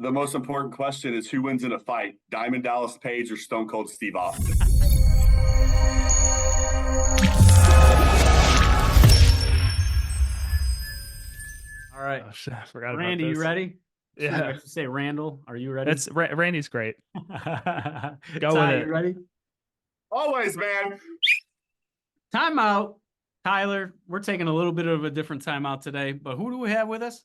the most important question is who wins in a fight, Diamond Dallas Page or Stone Cold Steve Austin? All right. Oh, shit, I forgot Randy, about this. you ready? Yeah. I should say Randall. Are you ready? Randy's great. Go Ty, with it. you ready? Always, man. Timeout. Tyler, we're taking a little bit of a different timeout today, but who do we have with us?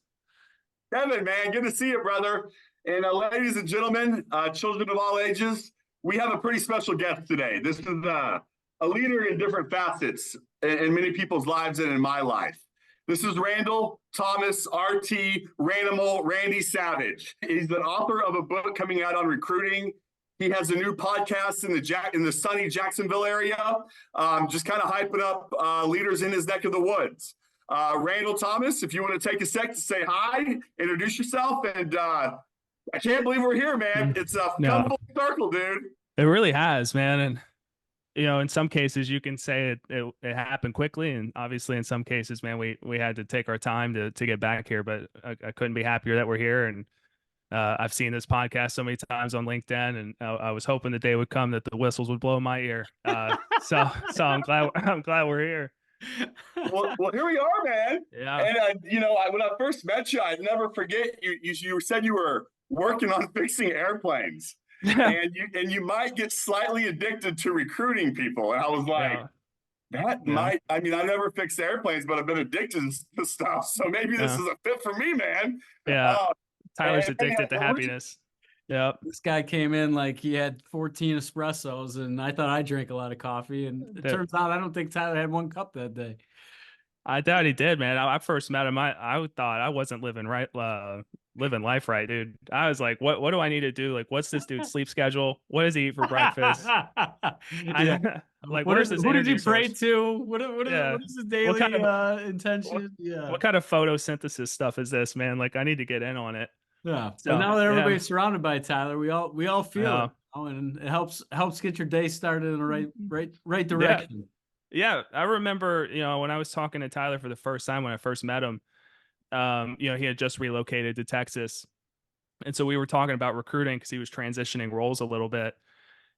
Kevyn, man, good to see you, brother. And ladies and gentlemen, children of all ages, we have a pretty special guest today. This is a leader in different facets in many people's lives and in my life. This is Randall Thomas, RT, Ranimal, Randy Savage. He's the author of a book coming out on recruiting. He has a new podcast in the sunny Jacksonville area, just kind of hyping up leaders in his neck of the woods. Randall Thomas, if you want to take a sec to say hi, introduce yourself, and I can't believe we're here, man. It's a come full circle, dude. It really has, man. And in some cases you can say it happened quickly, and obviously in some cases, man, we had to take our time to get back here. But I couldn't be happier that we're here. And I've seen this podcast so many times on LinkedIn, and I was hoping the day would come that the whistles would blow in my ear. So I'm glad we're here. Well, here we are, man. Yeah. And when I first met you, I'd never forget you said you were working on fixing airplanes, and you might get slightly addicted to recruiting people. And I was like, I never fixed airplanes, but I've been addicted to stuff. So maybe this is a fit for me, man. Yeah. Tyler's addicted to happiness. Yep. This guy came in like he had 14 espressos, and I thought I drank a lot of coffee. And it turns out I don't think Tyler had 1 cup that day. I doubt he did, man. I first met him. I thought I wasn't living life right, dude. I was like, what do I need to do? Like, what's this dude's sleep schedule? What does he eat for breakfast? Who did he pray to? What is his daily intention? What kind of photosynthesis stuff is this, man? Like, I need to get in on it. Yeah. So but now that everybody's surrounded by Tyler, we all feel it, and it helps get your day started in the right direction. Yeah. I remember, when I was talking to Tyler for the first time when I first met him, he had just relocated to Texas. And so we were talking about recruiting because he was transitioning roles a little bit.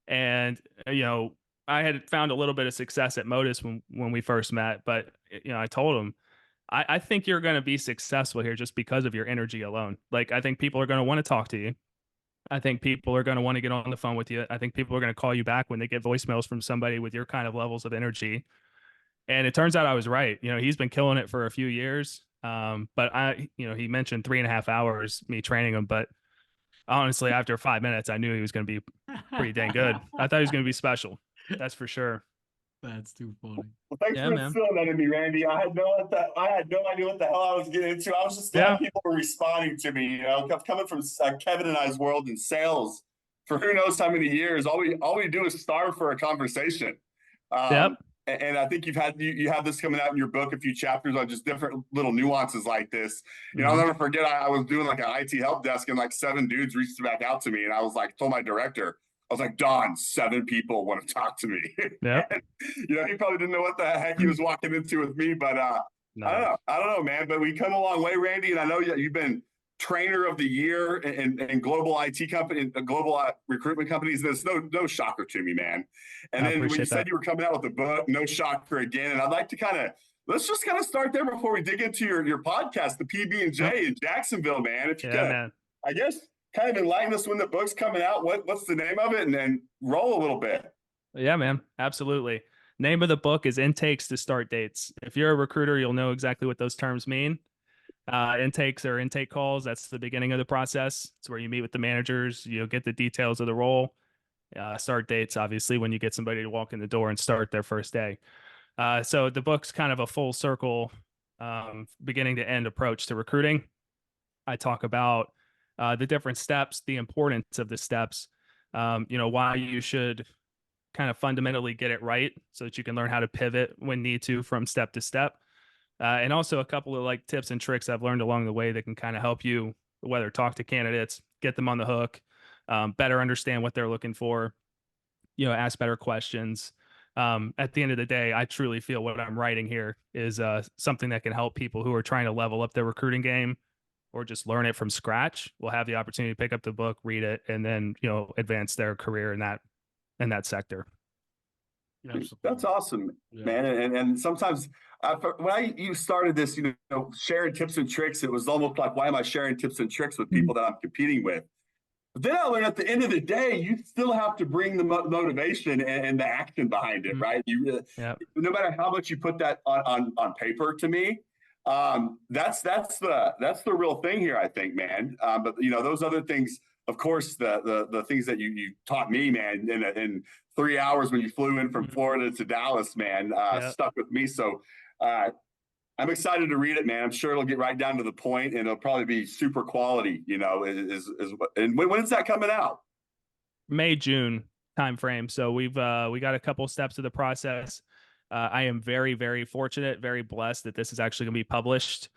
And, I had found a little bit of success at Modus when we first met, but, I told him, I think you're going to be successful here just because of your energy alone. Like, I think people are going to want to talk to you. I think people are going to want to get on the phone with you. I think people are going to call you back when they get voicemails from somebody with your kind of levels of energy. And it turns out I was right. He's been killing it for a few years. But he mentioned 3.5 hours, me training him. But honestly, after 5 minutes, I knew he was going to be pretty dang good. I thought he was going to be special. That's for sure. That's too funny. Well, thanks for instilling that in me, Randy. I had no idea what the hell I was getting into. I was just glad people were responding to me. Coming from Kevyn and I's world in sales for who knows how many years, all we do is starve for a conversation. And I think you have this coming out in your book, a few chapters on just different little nuances like this. I'll never forget. I was doing like an IT help desk, and like 7 dudes reached back out to me, and I was like, told my director. I was like, Don, 7 people want to talk to me. Yeah. He probably didn't know what the heck he was walking into with me, but I don't know, man. But we come a long way, Randy, and I know you've been trainer of the year in global IT company, global recruitment companies. There's no shocker to me, man. And then when you said you were coming out with the book, no shocker again. And I'd like to let's just start there before we dig into your podcast, the PB&J in Jacksonville, man. If you can, I guess, kind of enlighten us when the book's coming out. What's the name of it? And then roll a little bit. Yeah, man. Absolutely. Name of the book is Intakes to Start Dates. If you're a recruiter, you'll know exactly what those terms mean. Intakes or intake calls. That's the beginning of the process. It's where you meet with the managers. You'll get the details of the role. Start dates, obviously, when you get somebody to walk in the door and start their first day. So the book's kind of a full circle, beginning to end approach to recruiting. I talk about the different steps, the importance of the steps, why you should kind of fundamentally get it right so that you can learn how to pivot when need to from step to step. And also a couple of tips and tricks I've learned along the way that can kind of help you, whether talk to candidates, get them on the hook, better understand what they're looking for, ask better questions. At the end of the day, I truly feel what I'm writing here is something that can help people who are trying to level up their recruiting game, or just learn it from scratch will have the opportunity to pick up the book, read it, and then, advance their career in that sector. Absolutely. That's awesome, Yeah. man. And sometimes when you started this, sharing tips and tricks, it was almost like, why am I sharing tips and tricks with people that I'm competing with? But then I learned at the end of the day, you still have to bring the motivation and the action behind it, right? Yeah. No matter how much you put that on paper, to me, that's the real thing here, I think, man. But those other things, of course, the things that you taught me, man, in 3 hours when you flew in from Florida to Dallas, man, stuck with me. So I'm excited to read it, man. I'm sure it'll get right down to the point, and it'll probably be super quality. And when's that coming out? May, June timeframe. So we got a couple steps of the process. I am very, very fortunate, very blessed that this is actually going to be published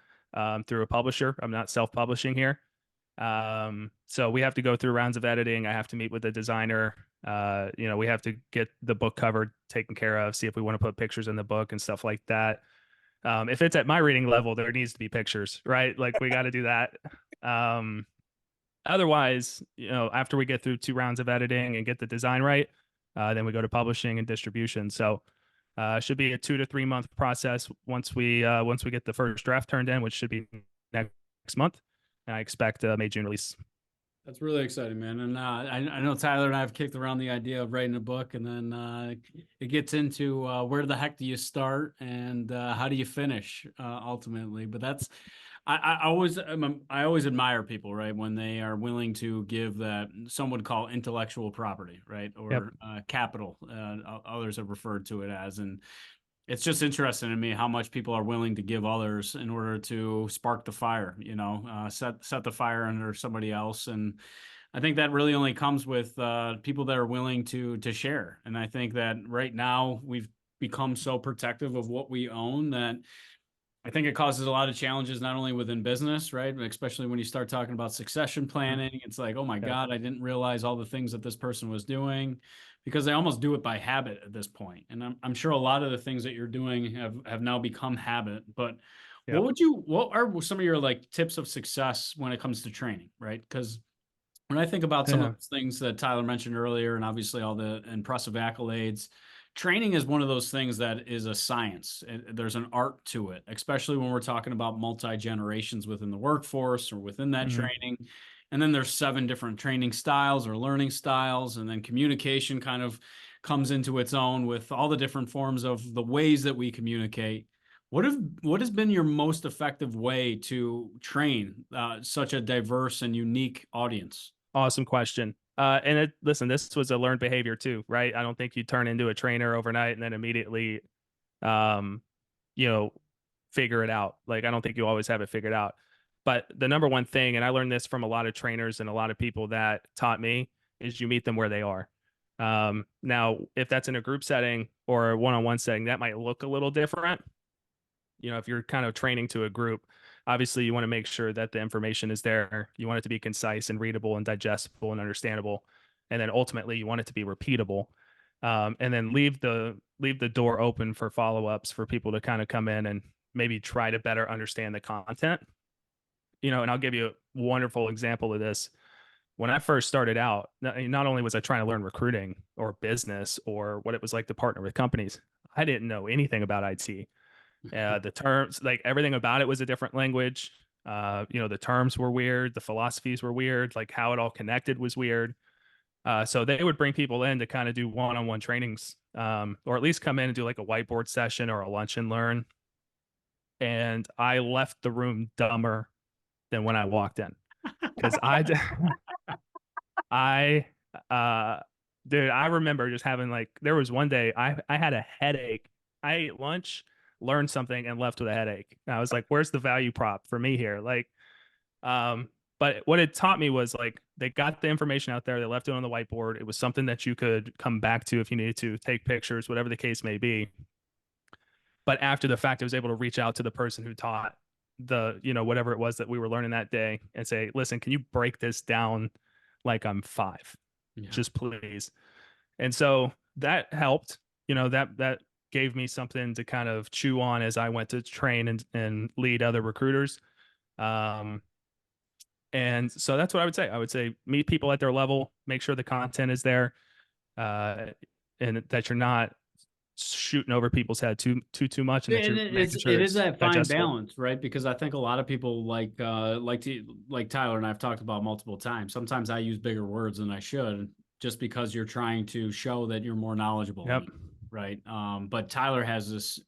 through a publisher. I'm not self-publishing here. So we have to go through rounds of editing. I have to meet with the designer. We have to get the book cover taken care of, see if we want to put pictures in the book and stuff like that. If it's at my reading level, there needs to be pictures, right? Like we got to do that. Otherwise, after we get through 2 rounds of editing and get the design right, then we go to publishing and distribution. So it should be a 2 to 3 month process once we get the first draft turned in, which should be next month. And I expect May, June release. That's really exciting, man. And I know Tyler and I have kicked around the idea of writing a book, and then it gets into where the heck do you start and how do you finish ultimately. But I always admire people, right, when they are willing to give that some would call intellectual property, right, or capital. Others have referred to it as, and it's just interesting to me how much people are willing to give others in order to spark the fire, set the fire under somebody else. And I think that really only comes with people that are willing to share. And I think that right now we've become so protective of what we own that I think it causes a lot of challenges, not only within business, right? But especially when you start talking about succession planning, it's like, oh my God, I didn't realize all the things that this person was doing, because they almost do it by habit at this point. And I'm sure a lot of the things that you're doing have now become habit. But what are some of your like tips of success when it comes to training, right? Because when I think about some of those things that Tyler mentioned earlier, and obviously all the impressive accolades, training is one of those things that is a science. There's an art to it, especially when we're talking about multi-generations within the workforce or within that training. And then there's 7 different training styles or learning styles. And then communication kind of comes into its own with all the different forms of the ways that we communicate. What has been your most effective way to train such a diverse and unique audience? Awesome question. Listen, this was a learned behavior too, right? I don't think you turn into a trainer overnight and then immediately, figure it out. Like, I don't think you always have it figured out. But the number one thing, and I learned this from a lot of trainers and a lot of people that taught me, is you meet them where they are. Now, if that's in a group setting or a one-on-one setting, that might look a little different. If you're kind of training to a group, obviously you want to make sure that the information is there. You want it to be concise and readable and digestible and understandable. And then ultimately you want it to be repeatable. And then leave the door open for follow-ups for people to kind of come in and maybe try to better understand the content. And I'll give you a wonderful example of this. When I first started out, not only was I trying to learn recruiting or business or what it was like to partner with companies, I didn't know anything about IT. The terms, like everything about it was a different language. The terms were weird. The philosophies were weird. Like how it all connected was weird. So they would bring people in to kind of do one-on-one trainings, or at least come in and do like a whiteboard session or a lunch and learn. And I left the room dumber than when I walked in, because dude, I remember just having there was one day I had a headache. I ate lunch, learned something, and left with a headache. And I was like, where's the value prop for me here? But what it taught me was they got the information out there, they left it on the whiteboard. It was something that you could come back to if you needed to, take pictures, whatever the case may be. But after the fact, I was able to reach out to the person who taught whatever it was that we were learning that day and say, listen, can you break this down like I'm 5? Just please. And so that helped, that gave me something to kind of chew on as I went to train and lead other recruiters. And so that's what I would say. I would say meet people at their level, make sure the content is there, and that you're not shooting over people's head too much, and that And you're making sure it is it's that fine digestible. balance, right? Because I think a lot of people like Tyler and I've talked about multiple times. Sometimes I use bigger words than I should, just because you're trying to show that you're more knowledgeable than Yep. me, right? But Tyler has this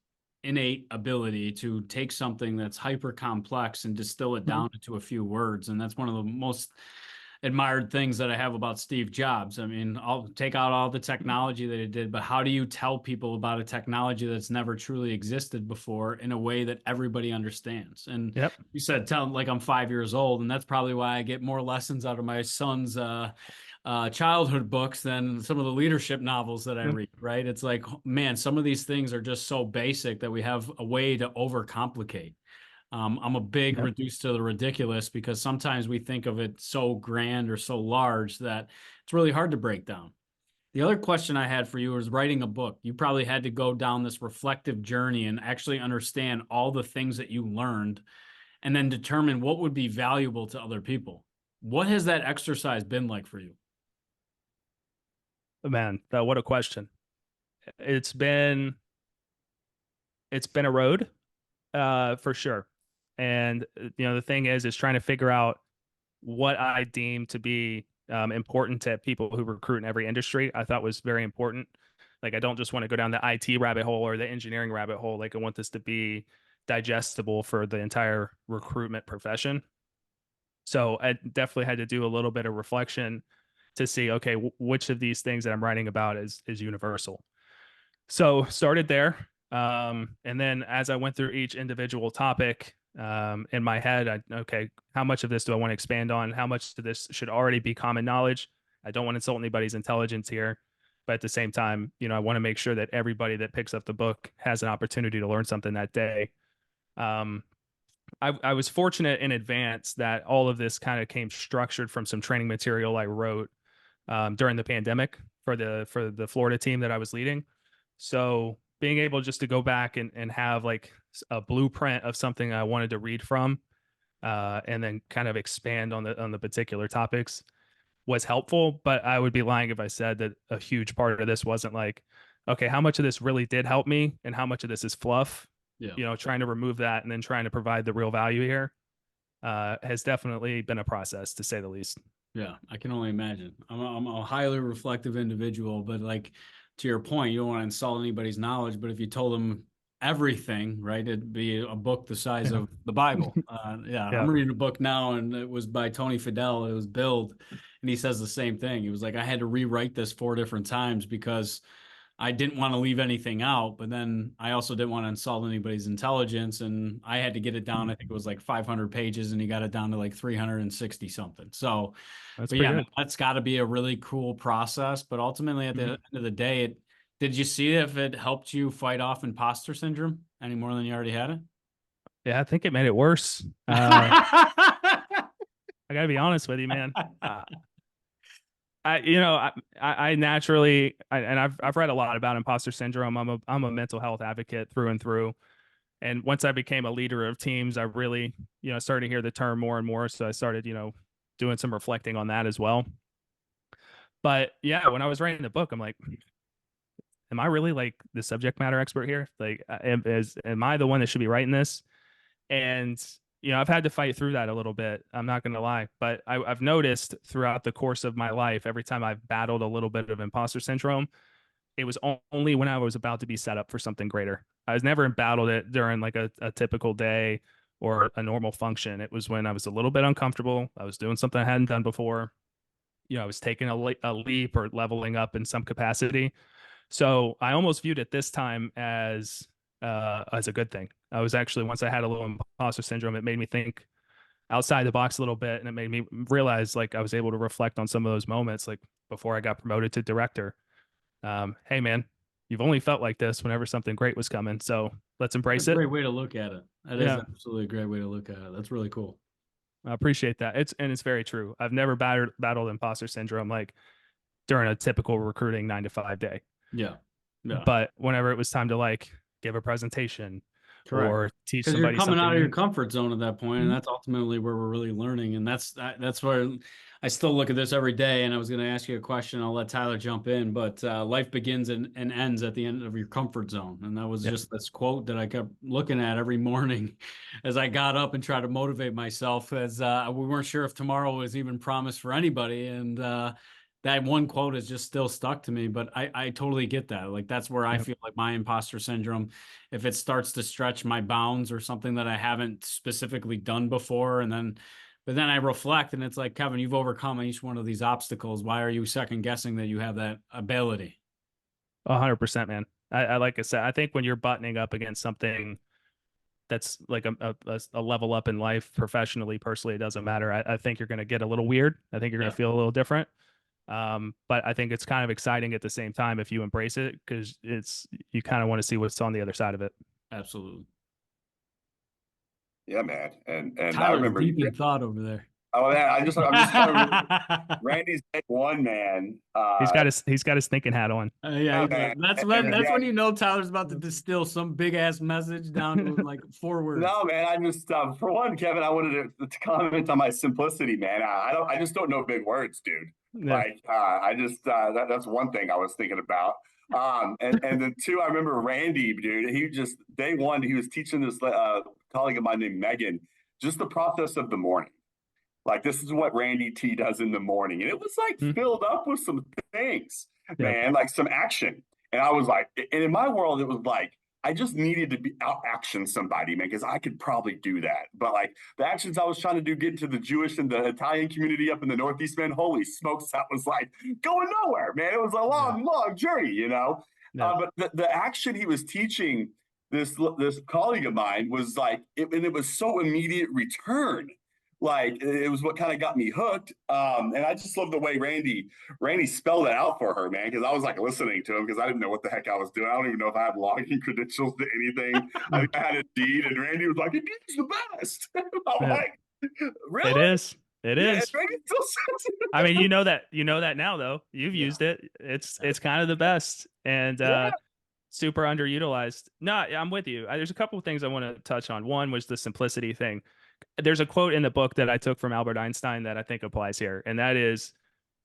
innate ability to take something that's hyper complex and distill it down into a few words, and that's one of the most admired things that I have about Steve Jobs. I mean, I'll take out all the technology that he did, but how do you tell people about a technology that's never truly existed before in a way that everybody understands? And Yep. you said, tell like I'm 5 years old, and that's probably why I get more lessons out of my son's childhood books than some of the leadership novels that I Yep. read, right? It's like, man, some of these things are just so basic that we have a way to overcomplicate. I'm a big Yep. reduced to the ridiculous, because sometimes we think of it so grand or so large that it's really hard to break down. The other question I had for you was writing a book. You probably had to go down this reflective journey and actually understand all the things that you learned and then determine what would be valuable to other people. What has that exercise been like for you? Man, what a question. It's been a road, for sure. And the thing is trying to figure out what I deem to be important to people who recruit in every industry. I thought was very important. Like, I don't just want to go down the IT rabbit hole or the engineering rabbit hole. Like, I want this to be digestible for the entire recruitment profession. So I definitely had to do a little bit of reflection to see, okay, which of these things that I'm writing about is universal. So started there. And then as I went through each individual topic, in my head, okay, how much of this do I want to expand on? How much of this should already be common knowledge? I don't want to insult anybody's intelligence here, but at the same time, I want to make sure that everybody that picks up the book has an opportunity to learn something that day. Um, I was fortunate in advance that all of this kind of came structured from some training material I wrote during the pandemic for the Florida team that I was leading. So being able just to go back and have like a blueprint of something I wanted to read from, and then kind of expand on the particular topics was helpful. But I would be lying if I said that a huge part of this wasn't like, okay, how much of this really did help me and how much of this is fluff? Yeah. Trying to remove that and then trying to provide the real value here has definitely been a process, to say the least. Yeah, I can only imagine. I'm a highly reflective individual, but like to your point, you don't want to insult anybody's knowledge. But if you told them everything, right, it'd be a book the size Yeah. of the Bible. Yeah, Yeah. I'm reading a book now, and it was by Tony Fidel. It was Build, and he says the same thing. He was like, I had to rewrite this 4 different times because I didn't want to leave anything out, but then I also didn't want to insult anybody's intelligence. And I had to get it down. I think it was like 500 pages, and he got it down to like 360 something. So, That's but pretty yeah, man, good. that's got to be a really cool process. But ultimately, at the Mhm. end of the day, did you see if it helped you fight off imposter syndrome any more than you already had it? Yeah, I think it made it worse. I gotta be honest with you, man. I naturally, and I've read a lot about imposter syndrome. I'm a mental health advocate through and through. And once I became a leader of teams, I really, started to hear the term more and more. So I started, doing some reflecting on that as well. But yeah, when I was writing the book, I'm like, am I really like the subject matter expert here? Like, am I the one that should be writing this? And I've had to fight through that a little bit. I'm not going to lie, but I've noticed throughout the course of my life, every time I've battled a little bit of imposter syndrome, it was only when I was about to be set up for something greater. I was never battled it during like a typical day or a normal function. It was when I was a little bit uncomfortable. I was doing something I hadn't done before. I was taking a leap or leveling up in some capacity. So I almost viewed it this time as a good thing. I was actually, once I had a little imposter syndrome, it made me think outside the box a little bit, and it made me realize like I was able to reflect on some of those moments, like before I got promoted to director. Hey man, you've only felt like this whenever something great was coming, so let's That's embrace a it. great way to look at it. That is Yeah, absolutely a great way to look at it. That's really cool. I appreciate that. It's very true. I've never battled imposter syndrome like during a typical recruiting 9 to 5 day. Yeah. Yeah. But whenever it was time to like give a presentation Correct. or teach Because you're somebody coming something out of your new. comfort zone at that point, and Mhm. that's ultimately where we're really learning. And that's where I still look at this every day. And I was going to ask you a question. I'll let Tyler jump in, but life begins and ends at the end of your comfort zone. And that was Yeah. just this quote that I kept looking at every morning as I got up and tried to motivate myself, as we weren't sure if tomorrow was even promised for anybody. And that one quote has just still stuck to me. But I totally get that. Like that's where I Yep. feel like my imposter syndrome, if it starts to stretch my bounds or something that I haven't specifically done before. But then I reflect and it's like, Kevin, you've overcome each one of these obstacles. Why are you second guessing that you have that ability? 100%, man. I like I said, I think when you're buttoning up against something that's like a level up in life, professionally, personally, it doesn't matter. I think you're going to get a little weird. I think you're going Yeah, to feel a little different. But I think it's kind of exciting at the same time if you embrace it, because you kind of want to see what's on the other side of it. absolutely. Yeah, man. And I Tyler's remember. deep in thought over there. Oh man, I'm just kind of Randy's day one, man. He's got his thinking hat on. Yeah, Yeah, he does. man. And That's yeah, when you know Tyler's about to distill some big ass message down to like 4 words. no, man. I just for one, Kevin, I wanted to comment on my simplicity, man. I just don't know big words, dude. Yeah. Like I just that's one thing I was thinking about. And then two, I remember Randy, dude. He just day one, he was teaching this colleague of mine named Megan just the process of the morning. Like this is what Randy T does in the morning, and it was like Hmm. filled up with some things, Yeah. man, like some action. And I was like, and in my world, it was like I just needed to be out action somebody, man, because I could probably do that. But like the actions I was trying to do, get into the Jewish and the Italian community up in the Northeast, man, holy smokes, that was like going nowhere, man. It was a Yeah. long journey, you know. Yeah. But the action he was teaching this colleague of mine was like, and it was so immediate return, like it was what kind of got me hooked. And I just love the way Randy spelled it out for her, man, because I was like listening to him because I didn't know what the heck I was doing. I don't even know if I had login credentials to anything. I think I had a deed, and Randy was like, "It's the best." I'm Yeah. like, It "Really?" is. It Yeah, and is. Randy still says it. I mean, you know that now though. You've Yeah. used it. It's kind of the best and Yeah. super underutilized. No, I'm with you. There's a couple of things I want to touch on. One was the simplicity thing. There's a quote in the book that I took from Albert Einstein that I think applies here, and that is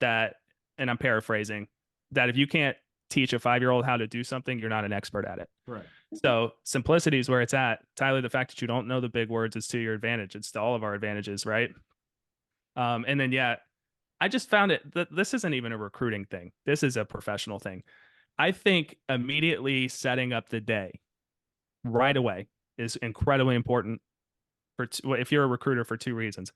that, and I'm paraphrasing, that if you can't teach a 5-year-old how to do something, you're not an expert at it. Right. So simplicity is where it's at. Tyler, the fact that you don't know the big words is to your advantage. It's to all of our advantages, right? And then yeah, I just found it that this isn't even a recruiting thing. This is a professional thing. I think immediately setting up the day right away is incredibly important if you're a recruiter for two reasons.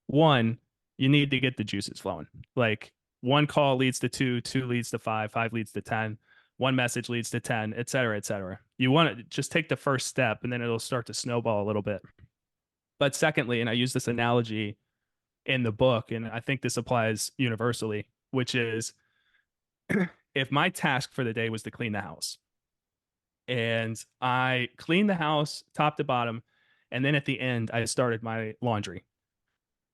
One, you need to get the juices flowing. Like one call leads to two, two leads to five, five leads to 10, one message leads to 10, et cetera, et cetera. You want to just take the first step and then it'll start to snowball a little bit. But secondly, and I use this analogy in the book, and I think this applies universally, which is if my task for the day was to clean the house and I cleaned the house top to bottom, and then at the end, I started my laundry.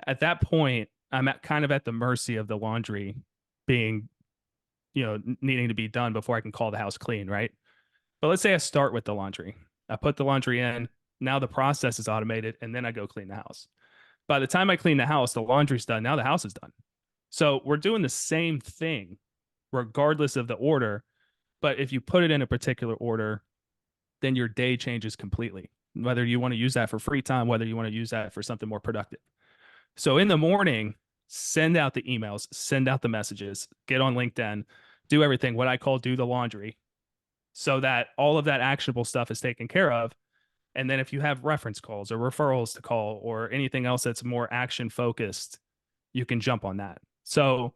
At that point, I'm kind of at the mercy of the laundry being, needing to be done before I can call the house clean, right? But let's say I start with the laundry. I put the laundry in. Now the process is automated, and then I go clean the house. By the time I clean the house, the laundry's done. Now the house is done. So we're doing the same thing, regardless of the order. But if you put it in a particular order, then your day changes completely. Whether you want to use that for free time, whether you want to use that for something more productive. So in the morning, send out the emails, send out the messages, get on LinkedIn, do everything, what I call do the laundry, so that all of that actionable stuff is taken care of. And then if you have reference calls or referrals to call or anything else that's more action focused, you can jump on that. So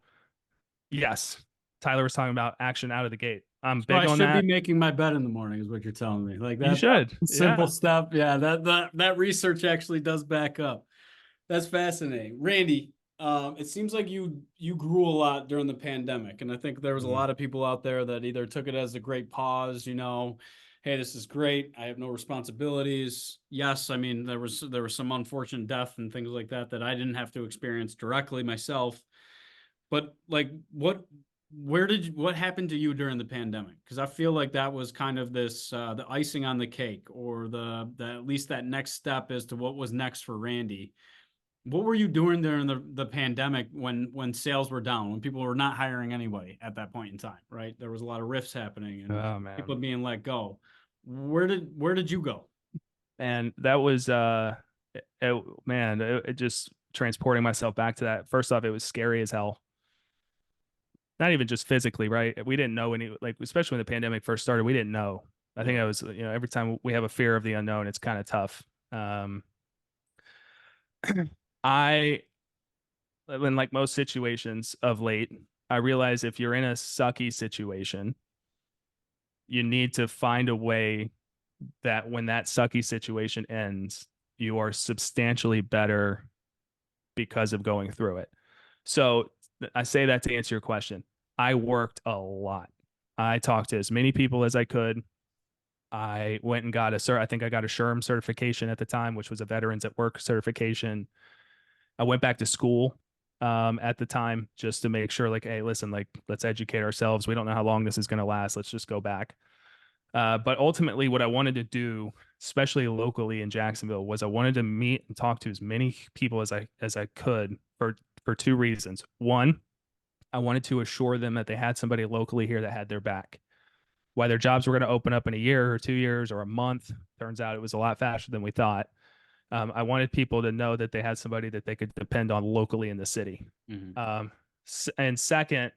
yes, Tyler was talking about action out of the gate. I'm So I big on should be that. making my bed in the morning, is what you're telling me. Like You that should. simple Yeah. step. Yeah, that research actually does back up. That's fascinating. Randy, it seems like you grew a lot during the pandemic, and I think there was a lot of people out there that either took it as a great pause, hey, this is great. I have no responsibilities. Yes, I mean there was some unfortunate death and things like that that I didn't have to experience directly myself. But like what happened to you during the pandemic? Because I feel like that was kind of this the icing on the cake, or the at least that next step as to what was next for Randy. What were you doing during the pandemic when sales were down, when people were not hiring anybody at that point in time, right? There was a lot of rifts happening and Oh man. people being let go. Where did you go? And that was it just transporting myself back to that. First off, it was scary as hell. Not even just physically, right? We didn't know any, like, especially when the pandemic first started, we didn't know. I think I was, every time we have a fear of the unknown, it's kind of tough. I, in like most situations of late, I realize if you're in a sucky situation, you need to find a way that when that sucky situation ends, you are substantially better because of going through it. So I say that to answer your question. I worked a lot. I talked to as many people as I could. I went and got I think I got a SHRM certification at the time, which was a Veterans at Work certification. I went back to school at the time just to make sure, like, hey, listen, like, let's educate ourselves. We don't know how long this is going to last. Let's just go back. But ultimately, what I wanted to do, especially locally in Jacksonville, was I wanted to meet and talk to as many people as I could for two reasons. One, I wanted to assure them that they had somebody locally here that had their back. Why their jobs were going to open up in a year or 2 years or a month. Turns out it was a lot faster than we thought. I wanted people to know that they had somebody that they could depend on locally in the city. Mm-hmm. And second,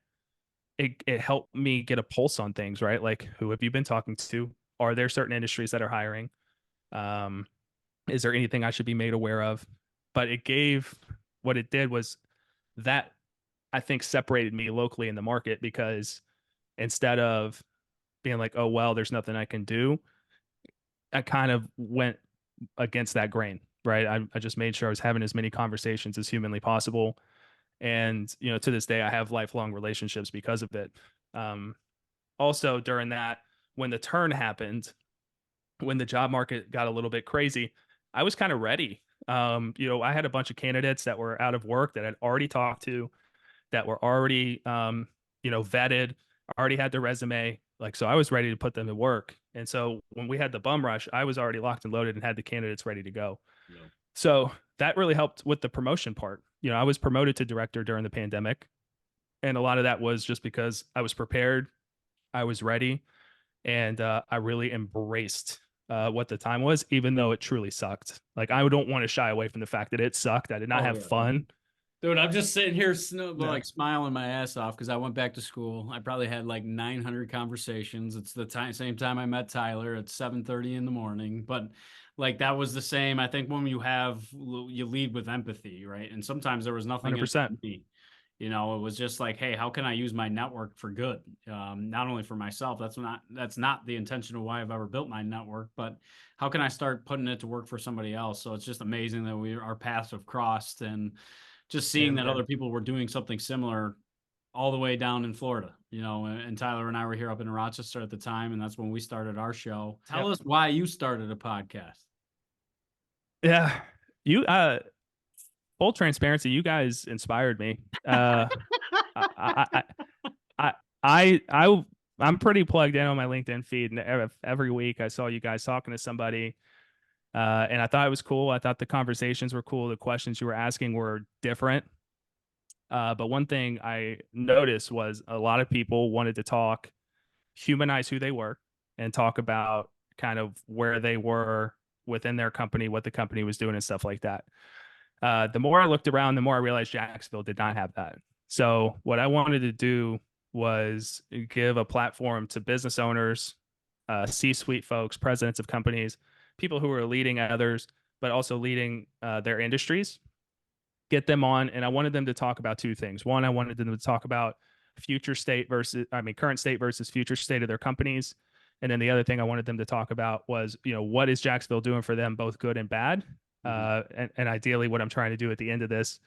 it helped me get a pulse on things, right? Like, who have you been talking to? Are there certain industries that are hiring? Is there anything I should be made aware of? But what it did was that, I think, separated me locally in the market, because instead of being like, oh, well, there's nothing I can do, I kind of went against that grain, right? I just made sure I was having as many conversations as humanly possible. And, to this day, I have lifelong relationships because of it. Also, during that, when the turn happened, when the job market got a little bit crazy, I was kind of ready. I had a bunch of candidates that were out of work that I'd already talked to, that were already, vetted, already had their resume. Like, so I was ready to put them to work. And so when we had the bum rush, I was already locked and loaded and had the candidates ready to go. Yeah. So that really helped with the promotion part. I was promoted to director during the pandemic. And a lot of that was just because I was prepared, I was ready, and I really embraced what the time was, even though it truly sucked. Like, I don't want to shy away from the fact that it sucked. I did not have fun. Dude, I'm just sitting here like smiling my ass off because I went back to school. I probably had like 900 conversations. It's the same time I met Tyler at 7:30 in the morning. But like, that was the same. I think when you lead with empathy, right? And sometimes there was nothing in 100%. me. It was just like, hey, how can I use my network for good? Not only for myself. That's not the intention of why I've ever built my network, but how can I start putting it to work for somebody else? So it's just amazing that our paths have crossed, and just seeing that other people were doing something similar all the way down in Florida, and Tyler and I were here up in Rochester at the time, and that's when we started our show. Tell us why you started a podcast. Yeah. You, full transparency, you guys inspired me. I, I, I'm pretty plugged in on my LinkedIn feed, and every week I saw you guys talking to somebody. And I thought it was cool. I thought the conversations were cool. The questions you were asking were different. But one thing I noticed was a lot of people wanted to humanize who they were, and talk about kind of where they were within their company, what the company was doing, and stuff like that. The more I looked around, the more I realized Jacksonville did not have that. So what I wanted to do was give a platform to business owners, C-suite folks, presidents of companies, people who are leading others, but also leading their industries, get them on. And I wanted them to talk about two things. One, I wanted them to talk about current state versus future state of their companies. And then the other thing I wanted them to talk about was, what is Jacksonville doing for them, both good and bad? And ideally, what I'm trying to do at the end of this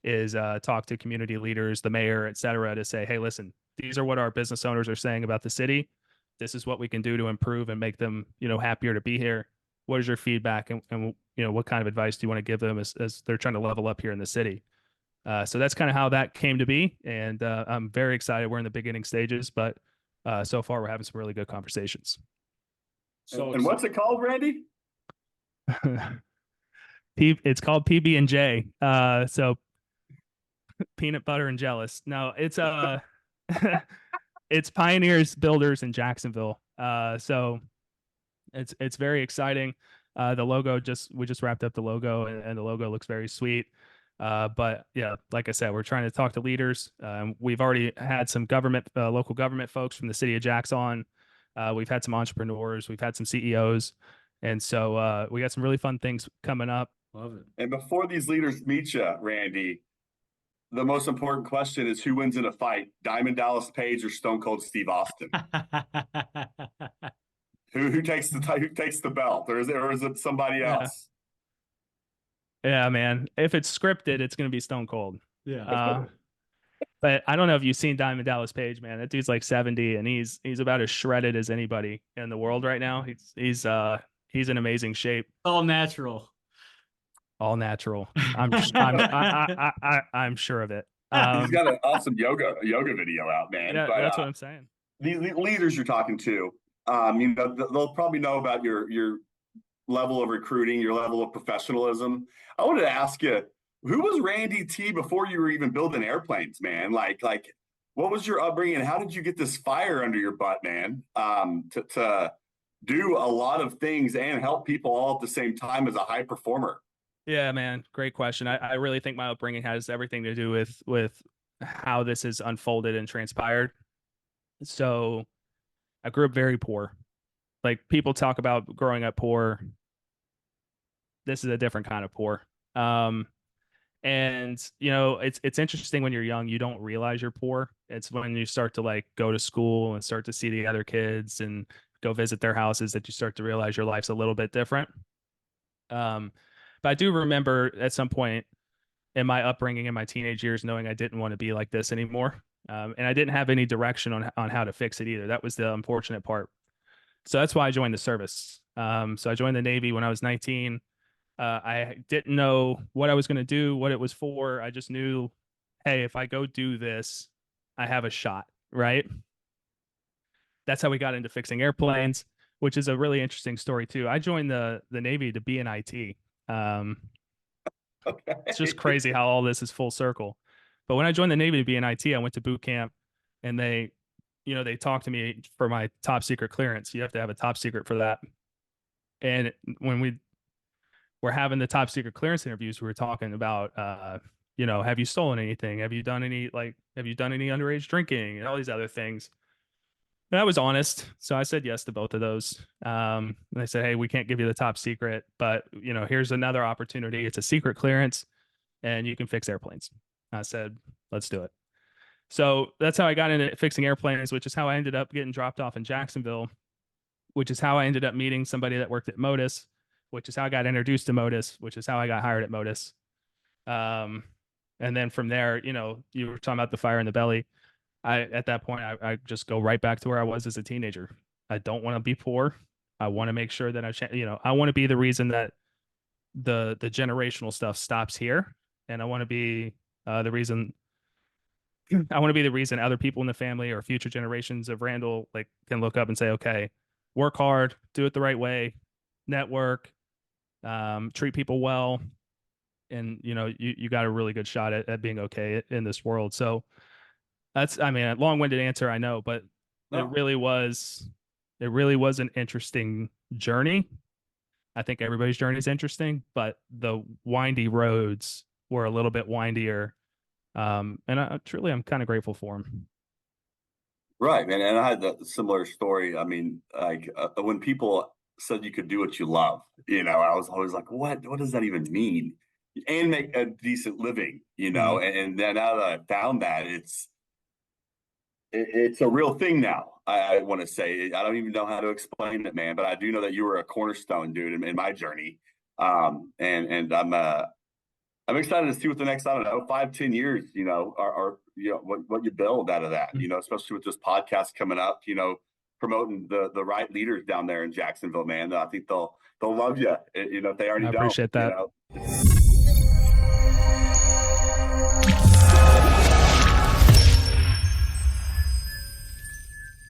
is talk to community leaders, the mayor, et cetera, to say, hey, listen, these are what our business owners are saying about the city. This is what we can do to improve and make them, happier to be here. What is your feedback? And what kind of advice do you want to give them as they're trying to level up here in the city? So that's kind of how that came to be. And I'm very excited. We're in the beginning stages, but so far we're having some really good conversations. So And what's it called, Randy? It's called PB&J. So peanut butter and jealous. No, it's it's Pioneers Builders in Jacksonville. So it's very exciting. The logo we just wrapped up the logo, and the logo looks very sweet. But yeah, like I said, we're trying to talk to leaders. We've already had some local government folks from the city of Jax on. We've had some entrepreneurs, we've had some CEOs, and so we got some really fun things coming up. Love it. And before these leaders meet you, Randy, the most important question is who wins in a fight, Diamond Dallas Page or Stone Cold Steve Austin? Who takes the belt, or is it somebody else? Yeah, man. If it's scripted, it's going to be Stone Cold. Yeah. But I don't know if you've seen Diamond Dallas Page, man. That dude's like 70, and he's about as shredded as anybody in the world right now. He's in amazing shape. All natural. All natural. I'm sure of it. He's got an awesome yoga video out, man. Yeah, but, that's what I'm saying. These leaders you're talking to, they'll probably know about your level of recruiting, your level of professionalism. I wanted to ask you, who was Randy T before you were even building airplanes, man? Like what was your upbringing, and how did you get this fire under your butt, man? To do a lot of things and help people all at the same time as a high performer. Yeah, man. Great question. I really think my upbringing has everything to do with how this has unfolded and transpired. So I grew up very poor. Like, people talk about growing up poor. This is a different kind of poor. And it's interesting when you're young, you don't realize you're poor. It's when you start to like go to school and start to see the other kids and go visit their houses that you start to realize your life's a little bit different. But I do remember at some point in my upbringing in my teenage years knowing I didn't want to be like this anymore. And I didn't have any direction on how to fix it either. That was the unfortunate part. So that's why I joined the service. So I joined the Navy when I was 19. I didn't know what I was going to do, what it was for. I just knew, hey, if I go do this, I have a shot, right? That's how we got into fixing airplanes, which is a really interesting story too. I joined the Navy to be an IT. Okay. It's just crazy how all this is full circle. But when I joined the Navy to be an IT, I went to boot camp, and they talked to me for my top secret clearance. You have to have a top secret for that. And when we were having the top secret clearance interviews, we were talking about, have you stolen anything? Have you done any underage drinking and all these other things? And I was honest. So I said yes to both of those. And they said, hey, we can't give you the top secret, but here's another opportunity. It's a secret clearance and you can fix airplanes. I said, let's do it. So that's how I got into fixing airplanes, which is how I ended up getting dropped off in Jacksonville, which is how I ended up meeting somebody that worked at Modus, which is how I got introduced to Modus, which is how I got hired at Modus. And then from there, you were talking about the fire in the belly. At that point, I just go right back to where I was as a teenager. I don't want to be poor. I want to make sure that I want to be the reason that the generational stuff stops here. And I want to be the reason other people in the family or future generations of Randall can look up and say, okay, work hard, do it the right way, network, treat people well. And, you got a really good shot at being okay in this world. So that's, a long-winded answer, I know, but it really was an interesting journey. I think everybody's journey is interesting, but the windy roads were a little bit windier. And I'm kind of grateful for them. Right, man. And I had a similar story. When people said you could do what you love, I was always like, what does that even mean? And make a decent living, Mm-hmm. and then now that I found that, it's a real thing now. I want to say, I don't even know how to explain it, man, but I do know that you were a cornerstone, dude, in my journey. And I'm excited to see what the next, 5-10 years, are what you build out of that, especially with this podcast coming up, promoting the right leaders down there in Jacksonville, man. I think they'll love you, if they already I don't. appreciate that.